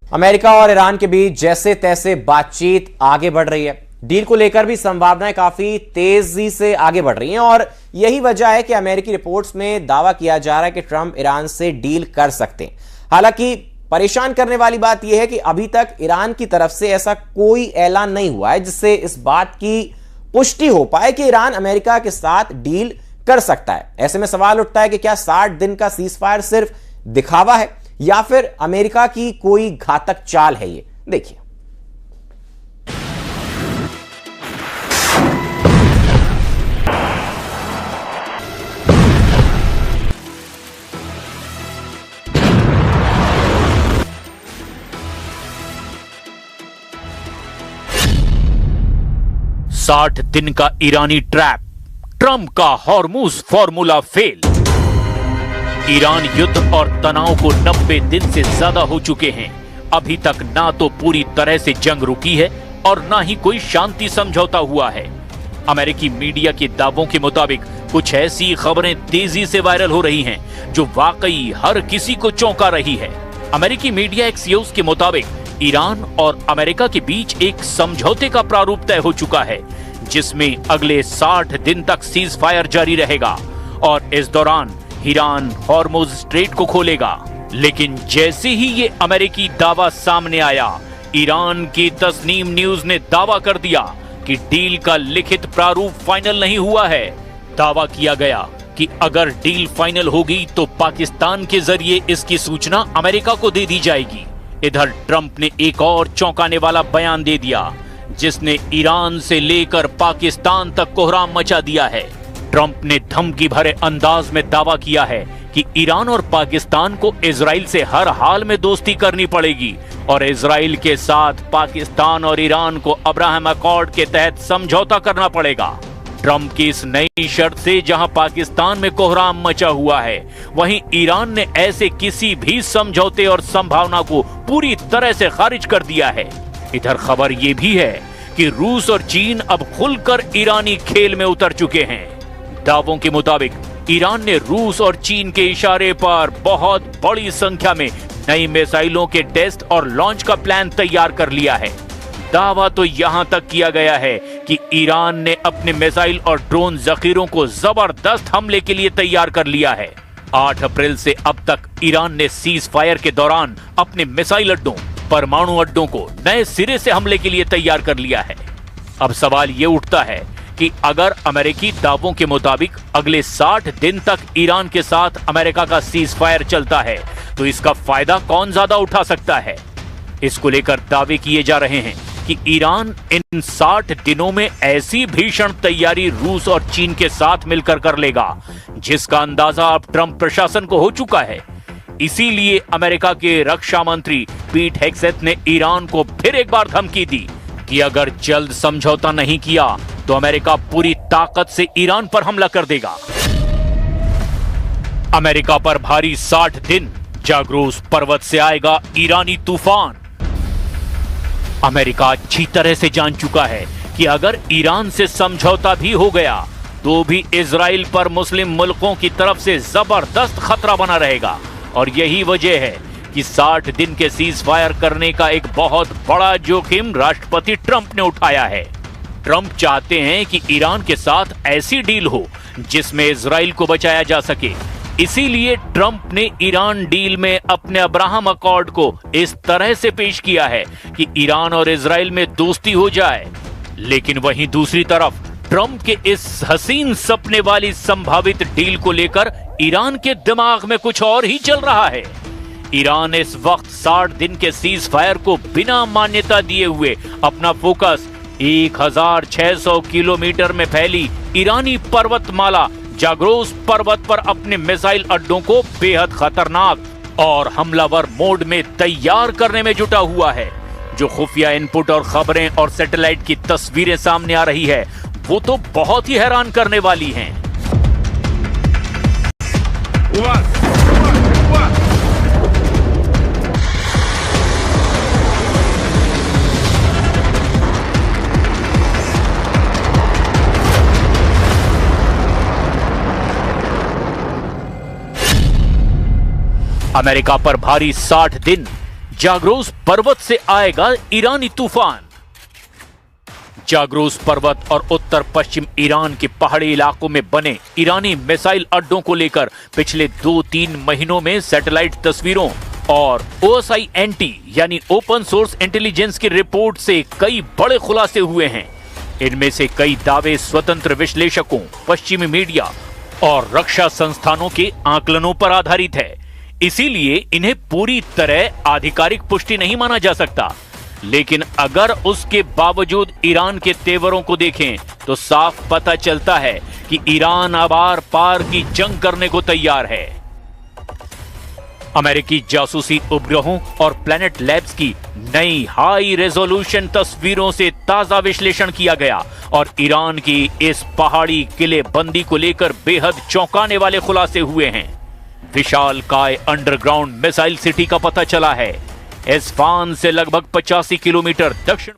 America और Iran के बीच जैसे तैसे बातचीत आगे बढ़ रही है। डील को लेकर भी संभावनाएं काफी तेजी से आगे बढ़ रही हैं और यही वजह है कि अमेरिकी रिपोर्ट्स में दावा किया जा रहा है कि ट्रंप ईरान से डील कर सकते हैं। हालांकि परेशान करने वाली बात यह है कि अभी तक ईरान की तरफ से ऐसा कोई ऐलान नहीं हुआ है जिससे इस बात की पुष्टि हो पाए कि ईरान अमेरिका के साथ डील कर सकता है। ऐसे में सवाल उठता है कि क्या 60 दिन का सीजफायर सिर्फ दिखावा है या फिर अमेरिका की कोई घातक चाल है? ये देखिए। साठ दिन का ईरानी ट्रैप, ट्रंप का हॉर्मुज फॉर्मूला फेल। ईरान युद्ध और तनाव को 90 दिन से ज्यादा हो चुके हैं। अभी तक ना तो पूरी तरह से जंग रुकी है और ना ही कोई शांति समझौता हुआ है। अमेरिकी मीडिया के दावों के मुताबिक कुछ ऐसी खबरें तेजी से वायरल हो रही हैं जो वाकई हर किसी को चौंका रही है। अमेरिकी मीडिया एक्सियोस के मुताबिक ईरान और अमेरिका के बीच एक समझौते का प्रारूप तय हो चुका है जिसमें अगले 60 दिन तक सीज फायर जारी रहेगा और इस दौरान ईरान हॉर्मुज स्ट्रेट को खोलेगा। लेकिन जैसे ही ये अमेरिकी दावा सामने आया, ईरान की तस्नीम न्यूज ने दावा कर दिया कि डील का लिखित प्रारूप फाइनल नहीं हुआ है। दावा किया गया कि अगर डील फाइनल होगी तो पाकिस्तान के जरिए इसकी सूचना अमेरिका को दे दी जाएगी। इधर ट्रंप ने एक और चौंकाने वाला बयान दे दिया जिसने ईरान से लेकर पाकिस्तान तक कोहराम मचा दिया है। ट्रंप ने धमकी भरे अंदाज में दावा किया है कि ईरान और पाकिस्तान को इजराइल से हर हाल में दोस्ती करनी पड़ेगी और इजराइल के साथ पाकिस्तान और ईरान को अब्राहम अकॉर्ड के तहत समझौता करना पड़ेगा। ट्रंप की इस नई शर्त से जहां पाकिस्तान में कोहराम मचा हुआ है, वहीं ईरान ने ऐसे किसी भी समझौते और संभावना को पूरी तरह से खारिज कर दिया है। इधर खबर यह भी है कि रूस और चीन अब खुलकर ईरानी खेल में उतर चुके हैं। दावों के मुताबिक ईरान ने रूस और चीन के इशारे पर बहुत बड़ी संख्या में नई मिसाइलों के टेस्ट और लॉन्च का प्लान तैयार कर लिया है। दावा तो यहां तक किया गया है कि ईरान ने अपने मिसाइल और ड्रोन जखीरों को जबरदस्त हमले के लिए तैयार कर लिया है। 8 अप्रैल से अब तक ईरान ने सीज फायर के दौरान अपने मिसाइल अड्डों, परमाणु अड्डों को नए सिरे से हमले के लिए तैयार कर लिया है। अब सवाल ये उठता है कि अगर अमेरिकी दावों के मुताबिक अगले 60 दिन तक ईरान के साथ अमेरिका का सीज फायर चलता है तो इसका फायदा कौन ज्यादा उठा सकता है? इसको लेकर दावे किए जा रहे हैं कि ईरान इन 60 दिनों में ऐसी भीषण तैयारी रूस और चीन के साथ मिलकर कर लेगा जिसका अंदाजा अब ट्रंप प्रशासन को हो चुका है। इसीलिए अमेरिका के रक्षा मंत्री पीट हेग्सेथ ने ईरान को फिर एक बार धमकी दी कि अगर जल्द समझौता नहीं किया तो अमेरिका पूरी ताकत से ईरान पर हमला कर देगा। अमेरिका पर भारी 60 दिन, जाग्रोस पर्वत से आएगा ईरानी तूफान। अमेरिका अच्छी तरह से जान चुका है कि अगर ईरान से समझौता भी हो गया तो भी इजराइल पर मुस्लिम मुल्कों की तरफ से जबरदस्त खतरा बना रहेगा और यही वजह है कि 60 दिन के सीज फायर करने का एक बहुत बड़ा जोखिम राष्ट्रपति ट्रंप ने उठाया है। ट्रंप चाहते हैं कि ईरान के साथ ऐसी डील हो जिसमें इजराइल को बचाया जा सके। इसीलिए ट्रंप ने ईरान डील में अपने अब्राहम अकॉर्ड को इस तरह से पेश किया है कि ईरान और इजराइल में दोस्ती हो जाए। लेकिन वहीं दूसरी तरफ ट्रंप के इस हसीन सपने वाली संभावित डील को लेकर ईरान के दिमाग में कुछ और ही चल रहा है। ईरान इस वक्त 60 दिन के सीज फायर को बिना मान्यता दिए हुए अपना फोकस 1600 किलोमीटर में फैली ईरानी पर्वतमाला जाग्रोस पर्वत पर अपने मिसाइल अड्डों को बेहद खतरनाक और हमलावर मोड में तैयार करने में जुटा हुआ है। जो खुफिया इनपुट और खबरें और सैटेलाइट की तस्वीरें सामने आ रही है वो तो बहुत ही हैरान करने वाली हैं। अमेरिका पर भारी 60 दिन, जाग्रोस पर्वत से आएगा ईरानी तूफान। जाग्रोस पर्वत और उत्तर पश्चिम ईरान के पहाड़ी इलाकों में बने ईरानी मिसाइल अड्डों को लेकर पिछले 2-3 महीनों में सैटेलाइट तस्वीरों और OSINT यानी ओपन सोर्स इंटेलिजेंस की रिपोर्ट से कई बड़े खुलासे हुए हैं। इनमें से कई दावे स्वतंत्र विश्लेषकों, पश्चिमी मीडिया और रक्षा संस्थानों के आकलनों पर आधारित है, इसीलिए इन्हें पूरी तरह आधिकारिक पुष्टि नहीं माना जा सकता। लेकिन अगर उसके बावजूद ईरान के तेवरों को देखें तो साफ पता चलता है कि ईरान अब आर पार की जंग करने को तैयार है। अमेरिकी जासूसी उपग्रहों और प्लैनेट लैब्स की नई हाई रेजोल्यूशन तस्वीरों से ताजा विश्लेषण किया गया और ईरान की इस पहाड़ी किले बंदी को लेकर बेहद चौंकाने वाले खुलासे हुए हैं। विशालकाय अंडरग्राउंड मिसाइल सिटी का पता चला है। इस्फहान से लगभग 85 किलोमीटर दक्षिण